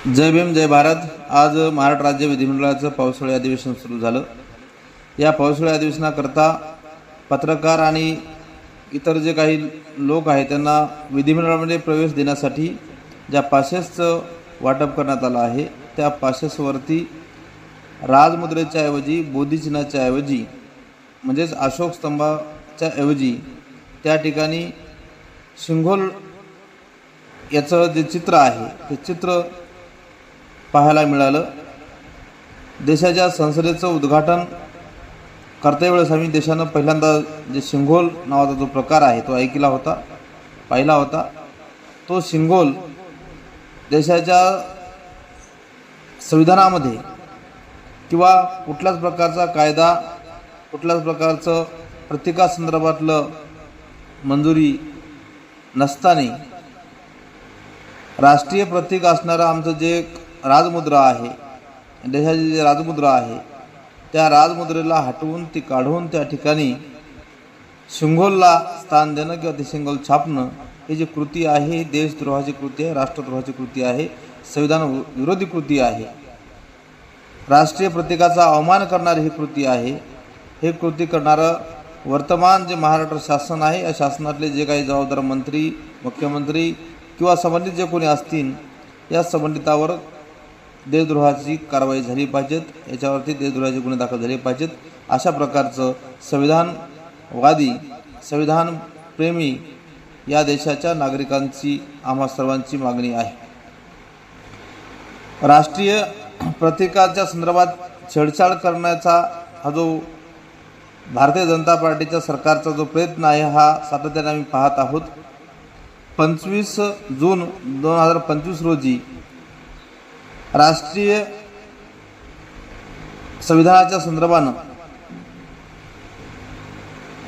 जय भीम जय भारत। आज महाराष्ट्र राज्य विधिमंडळाचं पावसाळी अधिवेशन सुरू झालं। या पावसाळी अधिवेशनाकरता पत्रकार आणि इतर जे काही लोक आहेत त्यांना विधिमंडळामध्ये प्रवेश देण्यासाठी ज्या पासेसचं वाटप करण्यात आलं आहे त्या पासेसवरती राजमुद्रेच्या ऐवजी बोधिचिन्हाच्या ऐवजी म्हणजेच अशोक स्तंभाच्या ऐवजी त्या ठिकाणी सिंघोल याचं जे चित्र आहे ते चित्र पाहायला मिळालं। देशाच्या संसदेचं उद्घाटन करते वेळेस आम्ही देशानं पहिल्यांदा जे सिंघोल नावाचा जो प्रकार आहे तो ऐकला होता, पाहिला होता। तो सिंघोल देशाच्या संविधानामध्ये किंवा कुठल्याच प्रकारचा कायदा, कुठल्याच प्रकारचं प्रतीकासंदर्भातलं मंजुरी नसताना राष्ट्रीय प्रतीक असणारं आमचं जे राजमुद्रा आहे, देशाची जी राजमुद्रा आहे त्या राजमुद्रेला हटवून ती काढून त्या ठिकाणी सिंघोलला स्थान देणं किंवा ते सिंघोल छापणं ही जी कृती आहे ही देशद्रोहाची कृती आहे, राष्ट्रद्रोहाची कृती आहे, संविधान विरोधी कृती आहे, राष्ट्रीय प्रतीकाचा अवमान करणारी ही कृती आहे। हे कृती करणारं वर्तमान जे महाराष्ट्र शासन आहे या शासनातले जे काही जबाबदार मंत्री, मुख्यमंत्री किंवा संबंधित जे कोणी असतील या संबंधितावर देशद्रोहाची कारवाई झाली पाहिजेत, याच्यावरती देशद्रोहाचे गुन्हे दाखल झाले पाहिजेत। अशा प्रकारचं संविधानवादी, संविधानप्रेमी या देशाच्या नागरिकांची आम्हा सर्वांची मागणी आहे। राष्ट्रीय प्रतीकाच्या संदर्भात छेडछाड करण्याचा हा जो भारतीय जनता पार्टीच्या सरकारचा जो प्रयत्न आहे हा सातत्याने आम्ही पाहत आहोत। 25 जून 2025 रोजी राष्ट्रीय संविधानाच्या संदर्भानं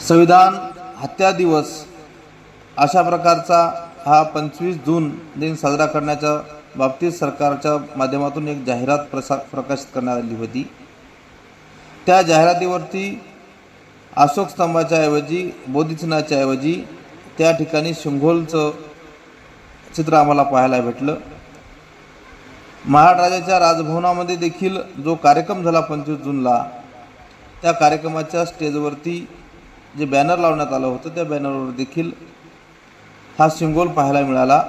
संविधान हत्या दिवस अशा प्रकारचा हा 25 जून दिन साजरा करण्याच्या बाबतीत सरकारच्या माध्यमातून एक जाहिरात प्रकाशित करण्यात आली होती। त्या जाहिरातीवरती अशोक स्तंभाच्या ऐवजी, बोधिचिन्हाच्या ऐवजी त्या ठिकाणी सिंघोलचं चित्र आम्हाला पाहायला भेटलं। महाराष्ट्राच्या राजभवनामध्ये देखील जो कार्यक्रम झाला 25 जूनला, त्या कार्यक्रमाच्या स्टेजवरती जे बॅनर लावण्यात आलं होतं त्या बॅनरवर देखील हा सिंघोल पाहायला मिळाला।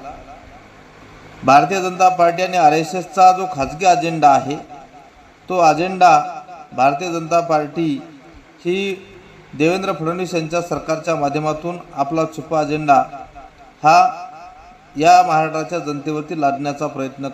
भारतीय जनता पार्टी आणि RSSचा जो खाजगी अजेंडा आहे तो अजेंडा भारतीय जनता पार्टी ही देवेंद्र फडणवीस यांच्या सरकारच्या माध्यमातून आपला छुपा अजेंडा हा या महाराष्ट्राच्या जनतेवरती लादण्याचा प्रयत्न